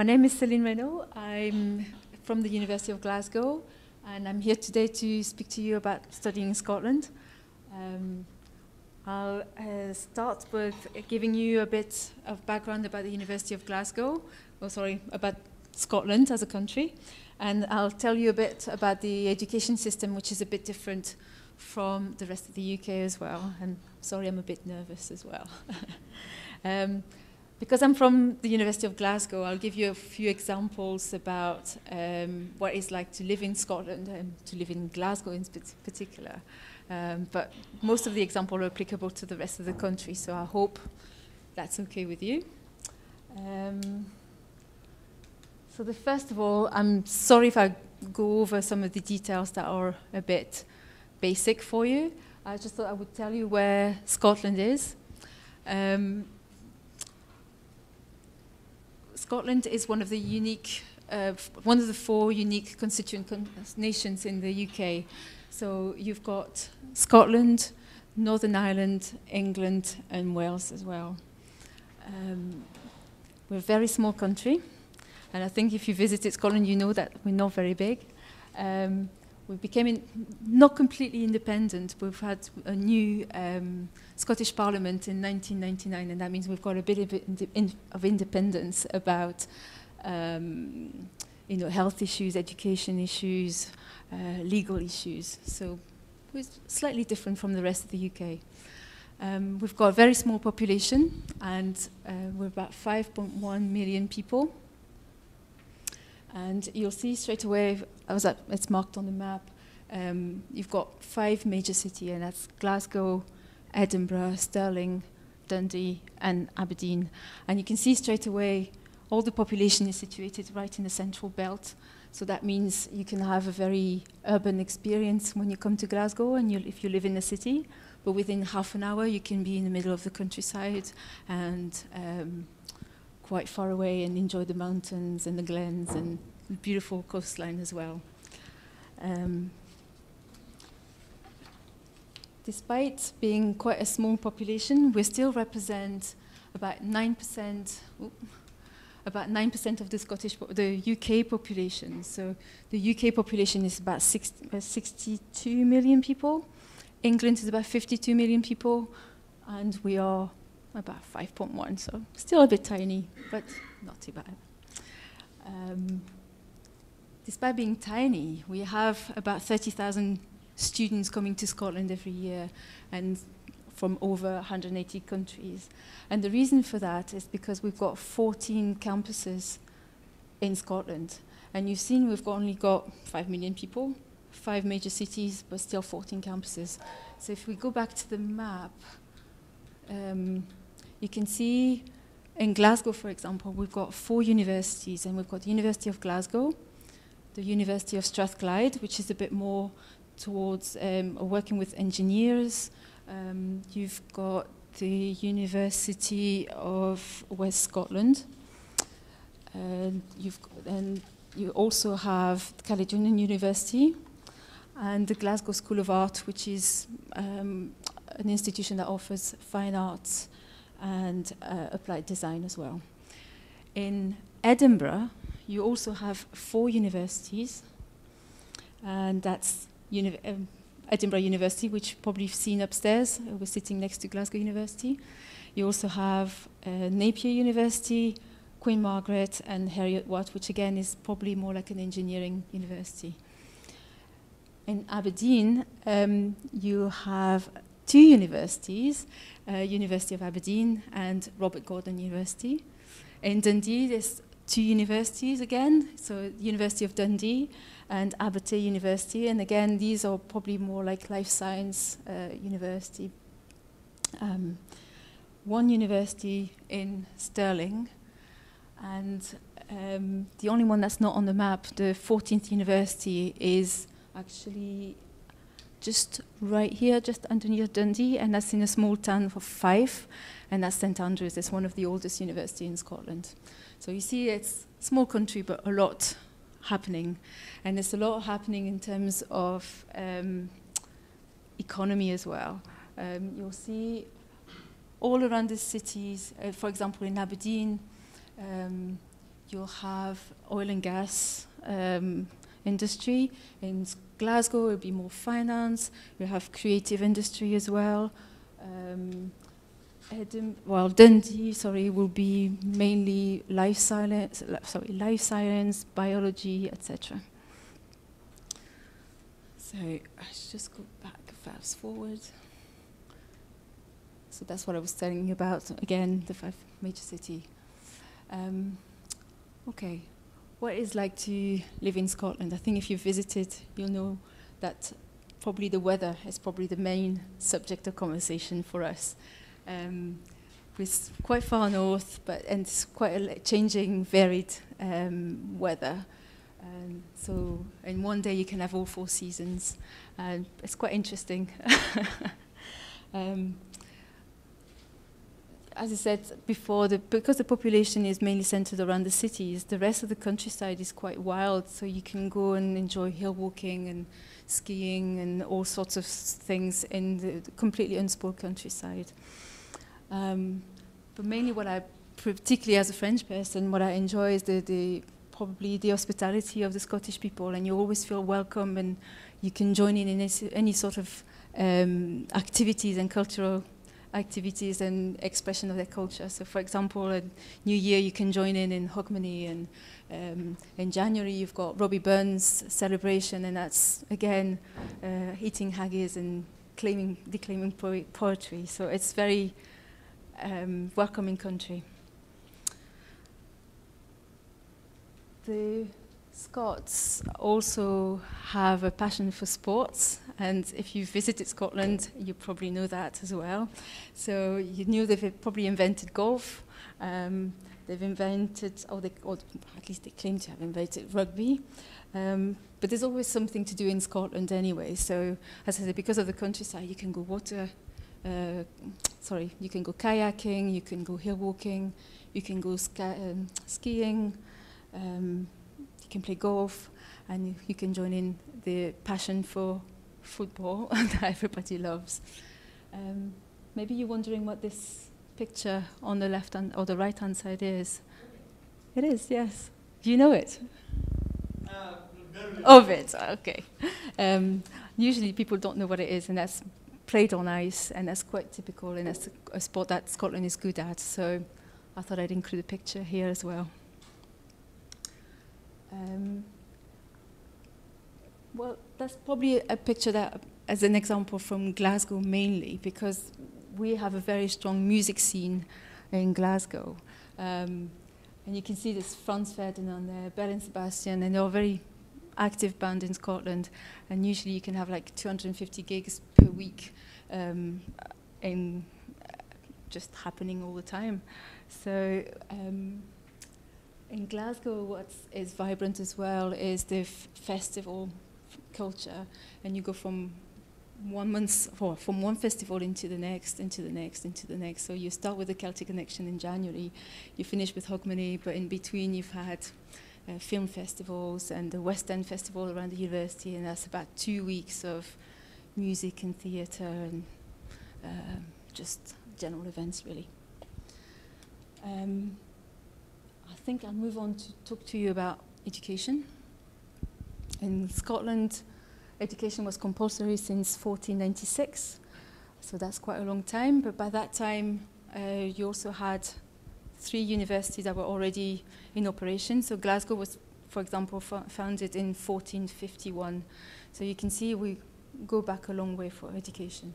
My name is Céline Reynaud. I'm from the University of Glasgow, and I'm here today to speak to you about studying in Scotland. I'll start with giving you a bit of background about the University of Glasgow, about Scotland as a country, and I'll tell you a bit about the education system, which is a bit different from the rest of the UK as well. And sorry, I'm a bit nervous as well. Because I'm from the University of Glasgow, I'll give you a few examples about what it's like to live in Scotland and to live in Glasgow in particular. But most of the examples are applicable to the rest of the country, so I hope that's okay with you. So first of all, I'm sorry if I go over some of the details that are a bit basic for you. I just thought I would tell you where Scotland is. Scotland is one of the 4 unique constituent nations in the UK. So you've got Scotland, Northern Ireland, England, and Wales as well. We're a very small country, and I think if you visited Scotland, you know that we're not very big. We became not completely independent. We've had a new Scottish Parliament in 1999, and that means we've got a bit of independence about health issues, education issues, legal issues. So we're slightly different from the rest of the UK. We've got a very small population, and we're about 5.1 million people. And you'll see straight away, it's marked on the map, you've got 5 major cities, and that's Glasgow, Edinburgh, Stirling, Dundee, and Aberdeen. And you can see straight away all the population is situated right in the central belt. So that means you can have a very urban experience when you come to Glasgow, and if you live in the city. But within half an hour, you can be in the middle of the countryside and quite far away and enjoy the mountains and the glens and the beautiful coastline as well. Despite being quite a small population, we still represent about 9% of the UK population. So the UK population is about 62 million people. England is about 52 million people, and we are about 5.1, so still a bit tiny, but not too bad. Despite being tiny, we have about 30,000 students coming to Scotland every year, and from over 180 countries. And the reason for that is because we've got 14 campuses in Scotland. And you've seen we've only got 5 million people, 5 major cities, but still 14 campuses. So if we go back to the map, you can see in Glasgow, for example, we've got 4 universities, and we've got the University of Glasgow, the University of Strathclyde, which is a bit more towards working with engineers. You've got the University of West Scotland. And you also have the Caledonian University and the Glasgow School of Art, which is an institution that offers fine arts and applied design as well. In Edinburgh, you also have 4 universities, and that's Edinburgh University, which you've probably seen upstairs. We're sitting next to Glasgow University. You also have Napier University, Queen Margaret, and Heriot-Watt, which again is probably more like an engineering university. In Aberdeen, you have 2 universities, University of Aberdeen and Robert Gordon University. In Dundee, there's 2 universities again, so University of Dundee and Abertay University, and again, these are probably more like life science university. 1 university in Stirling, and the only one that's not on the map, the 14th university, is actually just right here, just underneath Dundee, and that's in a small town of Fife, and that's St Andrews. It's one of the oldest universities in Scotland. So you see, it's a small country, but a lot happening. And there's a lot happening in terms of economy as well. You'll see all around the cities, for example, in Aberdeen, you'll have oil and gas industry. In Glasgow, it'll be more finance. You'll have creative industry as well. Dundee, will be mainly life science, biology, etc. So I should just go back, fast forward. So that's what I was telling you about, again, the 5 major cities. Okay, what it's like to live in Scotland? I think if you've visited, you'll know that probably the weather is probably the main subject of conversation for us. It's quite far north, and it's quite a changing, varied weather. So in one day you can have all 4 seasons, and it's quite interesting. As I said before, because the population is mainly centered around the cities, the rest of the countryside is quite wild, so you can go and enjoy hill walking and skiing and all sorts of things in the completely unspoiled countryside. But mainly particularly as a French person, what I enjoy is probably the hospitality of the Scottish people, and you always feel welcome, and you can join in any sort of activities and cultural activities and expression of their culture. So for example, at New Year you can join in Hogmanay, and in January you've got Robbie Burns' celebration, and that's again eating haggis and declaiming poetry. So it's very welcoming country. The Scots also have a passion for sports, and if you've visited Scotland, you probably know that as well. So you knew they've probably invented golf. They've invented, or at least they claim to have invented rugby. But there's always something to do in Scotland anyway. So as I said, because of the countryside, you can go you can go kayaking, you can go hill walking, you can go skiing, you can play golf, and you can join in the passion for football that everybody loves. Maybe you're wondering what this picture on the left hand or the right hand side is. It is, yes. Do you know it? Of it, okay. Usually people don't know what it is, and that's played on ice, and that's quite typical, and that's a sport that Scotland is good at. So I thought I'd include a picture here as well. Well, that's probably a picture that, as an example, from Glasgow mainly, because we have a very strong music scene in Glasgow. And you can see this Franz Ferdinand there, Belle and Sebastian, and they're a very active band in Scotland. And usually you can have like 250 gigs per week in just happening all the time. So in Glasgow, what is vibrant as well is the festival culture, and you go from one festival into the next, into the next, into the next. So you start with the Celtic Connection in January, you finish with Hogmanay, but in between you've had film festivals and the West End Festival around the university, and that's about 2 weeks of music and theatre and just general events, really. I think I'll move on to talk to you about education. In Scotland, education was compulsory since 1496, so that's quite a long time, but by that time you also had 3 universities that were already in operation. So Glasgow was, for example, founded in 1451. So you can see we go back a long way for education.